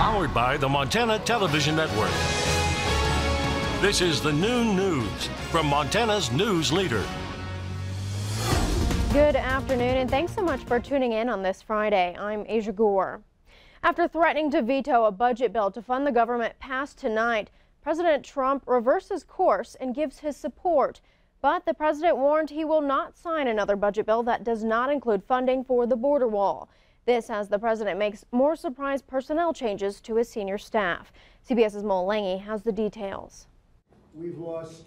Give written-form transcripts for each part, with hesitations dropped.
Powered by the Montana Television Network. This is the Noon News from Montana's news leader. Good afternoon, and thanks so much for tuning in on this Friday. I'm Aja Goare. After threatening to veto a budget bill to fund the government passed tonight, President Trump reverses course and gives his support. But the president warned he will not sign another budget bill that does not include funding for the border wall. This as the president makes more surprise personnel changes to his senior staff. CBS's Mo Lange has the details. We've lost.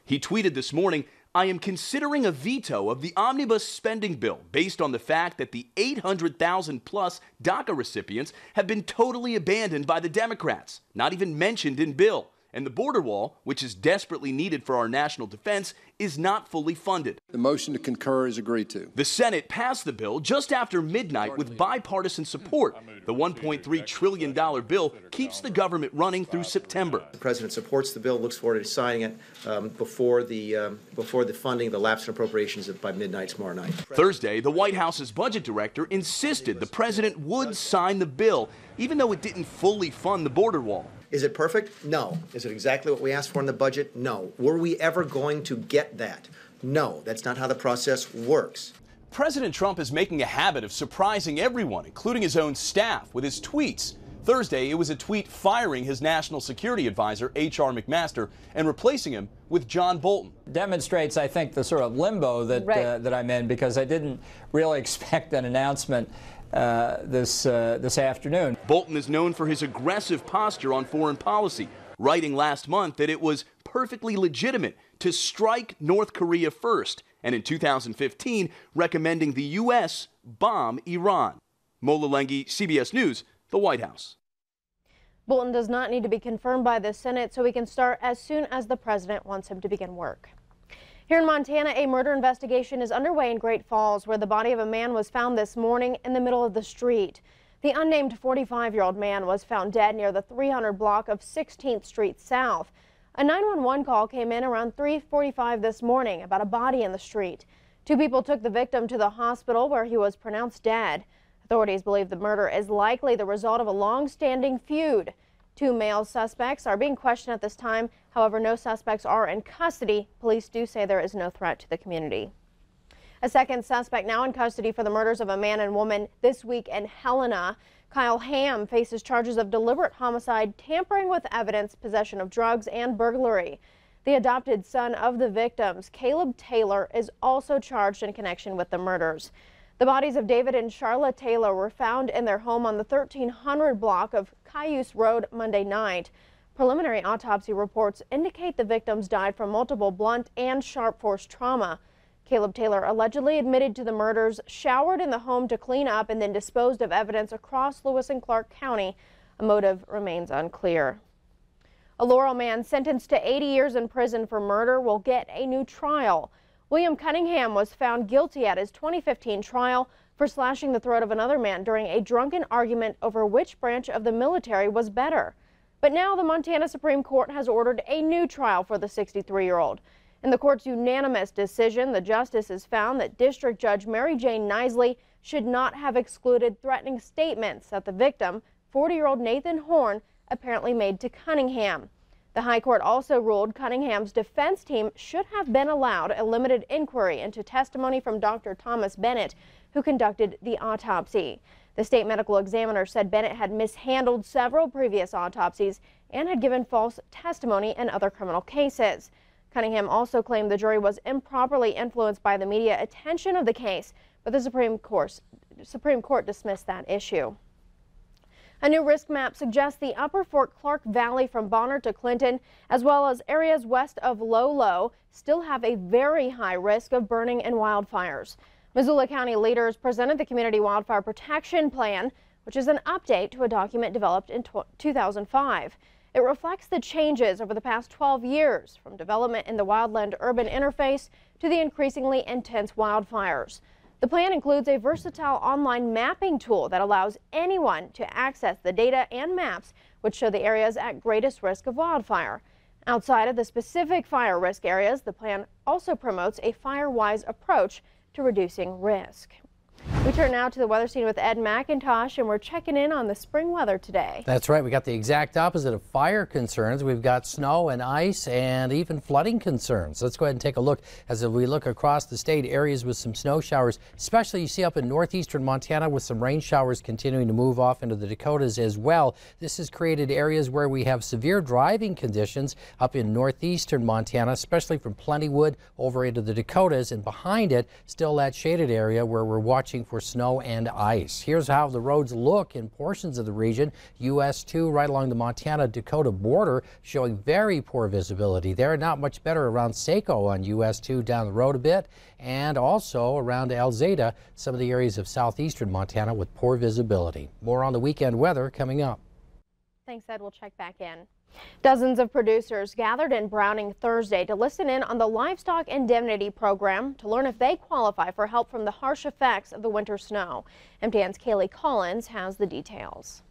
He tweeted this morning, "I am considering a veto of the omnibus spending bill based on the fact that the 800,000 plus DACA recipients have been totally abandoned by the Democrats, not even mentioned in bill. And the border wall, which is desperately needed for our national defense, is not fully funded." The motion to concur is agreed to. The Senate passed the bill just after midnight with bipartisan support. The $1.3 trillion bill keeps the government running through September. The president supports the bill, looks forward to signing it before the funding of the lapse in appropriations by midnight tomorrow night. Thursday, the White House's budget director insisted the president would sign the bill, even though it didn't fully fund the border wall. Is it perfect? No. Is it exactly what we asked for in the budget? No. Were we ever going to get that? No. That's not how the process works. President Trump is making a habit of surprising everyone, including his own staff, with his tweets. Thursday, it was a tweet firing his national security advisor, H.R. McMaster, and replacing him with John Bolton. Demonstrates, I think, the sort of limbo that that I'm in, because I didn't really expect an announcement this afternoon. Bolton is known for his aggressive posture on foreign policy, writing last month that it was perfectly legitimate to strike North Korea first, and in 2015 recommending the U.S. bomb Iran. Mola Lengi, CBS News, the White House. Bolton does not need to be confirmed by the Senate, so he can start as soon as the president wants him to begin work. Here in Montana, a murder investigation is underway in Great Falls, where the body of a man was found this morning in the middle of the street. The unnamed 45-year-old man was found dead near the 300 block of 16th Street South. A 911 call came in around 3:45 this morning about a body in the street. Two people took the victim to the hospital, where he was pronounced dead. Authorities believe the murder is likely the result of a long-standing feud. Two male suspects are being questioned at this time. However, no suspects are in custody. Police do say there is no threat to the community. A second suspect now in custody for the murders of a man and woman this week in Helena. Kyle Ham faces charges of deliberate homicide, tampering with evidence, possession of drugs, and burglary. The adopted son of the victims, Caleb Taylor, is also charged in connection with the murders. The bodies of David and Charlotte Taylor were found in their home on the 1300 block of Cayuse Road Monday night. Preliminary autopsy reports indicate the victims died from multiple blunt and sharp force trauma. Caleb Taylor allegedly admitted to the murders, showered in the home to clean up, and then disposed of evidence across Lewis and Clark County. A motive remains unclear. A Laurel man sentenced to 80 years in prison for murder will get a new trial. William Cunningham was found guilty at his 2015 trial for slashing the throat of another man during a drunken argument over which branch of the military was better. But now the Montana Supreme Court has ordered a new trial for the 63-year-old. In the court's unanimous decision, the justices found that District Judge Mary Jane Nisley should not have excluded threatening statements that the victim, 40-year-old Nathan Horn, apparently made to Cunningham. The High Court also ruled Cunningham's defense team should have been allowed a limited inquiry into testimony from Dr. Thomas Bennett, who conducted the autopsy. The state medical examiner said Bennett had mishandled several previous autopsies and had given false testimony in other criminal cases. Cunningham also claimed the jury was improperly influenced by the media attention of the case, but the Supreme Court dismissed that issue. A new risk map suggests the upper Fort Clark Valley from Bonner to Clinton, as well as areas west of Lolo, still have a very high risk of burning and wildfires. Missoula County leaders presented the Community Wildfire Protection Plan, which is an update to a document developed in 2005. It reflects the changes over the past 12 years, from development in the wildland-urban interface to the increasingly intense wildfires. The plan includes a versatile online mapping tool that allows anyone to access the data and maps which show the areas at greatest risk of wildfire. Outside of the specific fire risk areas, the plan also promotes a fire-wise approach to reducing risk. We turn now to the weather scene with Ed McIntosh, and we're checking in on the spring weather today. That's right. We got the exact opposite of fire concerns. We've got snow and ice and even flooding concerns. Let's go ahead and take a look as we look across the state. Areas with some snow showers, especially you see up in northeastern Montana, with some rain showers continuing to move off into the Dakotas as well. This has created areas where we have severe driving conditions up in northeastern Montana, especially from Plentywood over into the Dakotas, and behind it still that shaded area where we're watching for snow and ice. Here's how the roads look in portions of the region. US 2 right along the Montana-Dakota border showing very poor visibility there. Not much better around Saco on US 2 down the road a bit, and also around Alzada, some of the areas of southeastern Montana with poor visibility. More on the weekend weather coming up. Thanks, Ed. We'll check back in. Dozens of producers gathered in Browning Thursday to listen in on the Livestock Indemnity program to learn if they qualify for help from the harsh effects of the winter snow. MTN's Kaylee Collins has the details.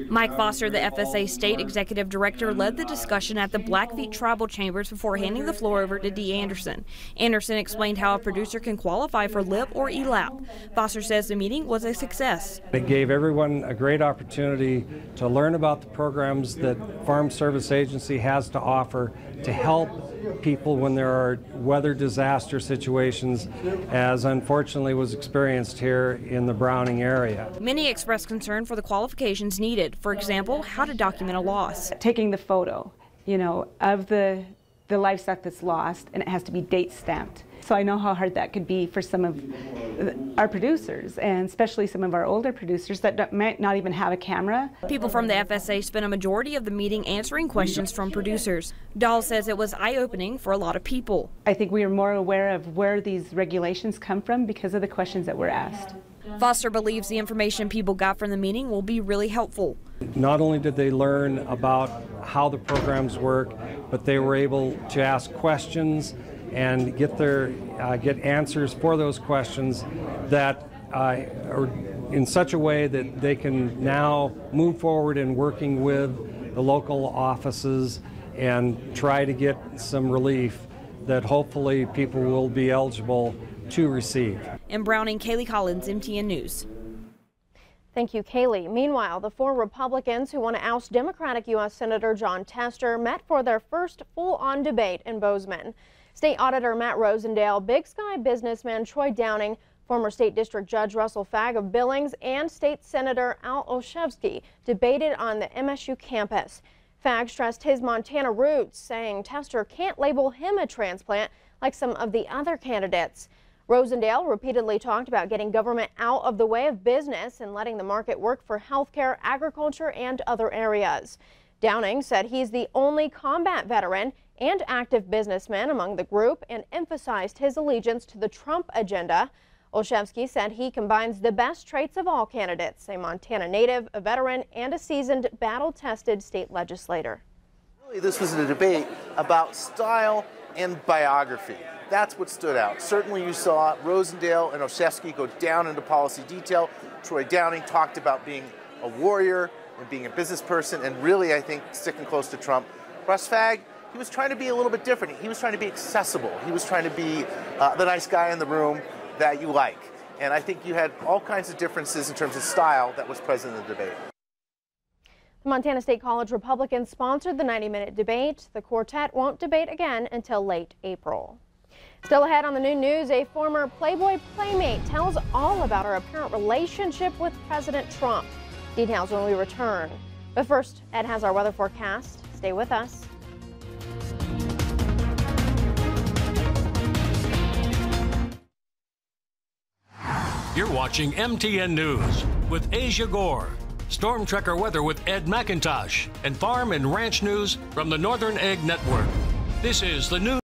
Mike Foster, the FSA State Executive Director, led the discussion at the Blackfeet Tribal Chambers before handing the floor over to Dee Anderson. Anderson explained how a producer can qualify for LIP or ELAP. Foster says the meeting was a success. It gave everyone a great opportunity to learn about the programs that Farm Service Agency has to offer to help people when there are weather disaster situations, as unfortunately was experienced here in the Browning area. Many expressed concern for the qualifications needed. For example, how to document a loss. Taking the photo, of the livestock that's lost, and it has to be date stamped. So I know how hard that could be for some of our producers, and especially some of our older producers that might not even have a camera. People from the FSA spent a majority of the meeting answering questions from producers. Dahl says it was eye-opening for a lot of people. I think we are more aware of where these regulations come from because of the questions that were asked. Foster believes the information people got from the meeting will be really helpful. Not only did they learn about how the programs work, but they were able to ask questions and get answers for those questions that are in such a way that they can now move forward in working with the local offices and try to get some relief that hopefully people will be eligible to receive. In Browning, Kaylee Collins, MTN News. Thank you, Kaylee. Meanwhile, the 4 Republicans who want to oust Democratic U.S. Senator Jon Tester met for their first full-on debate in Bozeman. State Auditor Matt Rosendale, Big Sky businessman Troy Downing, former State District Judge Russell Fagg of Billings, and State Senator Al Olszewski debated on the MSU campus. Fagg stressed his Montana roots, saying Tester can't label him a transplant like some of the other candidates. Rosendale repeatedly talked about getting government out of the way of business and letting the market work for healthcare, agriculture, and other areas. Downing said he's the only combat veteran and active businessman among the group and emphasized his allegiance to the Trump agenda. Olszewski said he combines the best traits of all candidates, a Montana native, a veteran, and a seasoned, battle-tested state legislator. Really, this was a debate about style and biography. That's what stood out. Certainly you saw Rosendale and Olszewski go down into policy detail. Troy Downing talked about being a warrior and being a business person and really, I think, sticking close to Trump. Russ Fagg, he was trying to be a little bit different. He was trying to be accessible. He was trying to be the nice guy in the room that you like. And I think you had all kinds of differences in terms of style that was present in the debate. The Montana State College Republicans sponsored the 90-minute debate. The quartet won't debate again until late April. Still ahead on the noon news, a former Playboy playmate tells all about her apparent relationship with President Trump. Details when we return. But first, Ed has our weather forecast. Stay with us. You're watching MTN News with Aja Goare, Storm Tracker weather with Ed McIntosh, and Farm and Ranch News from the Northern Egg Network. This is the Noon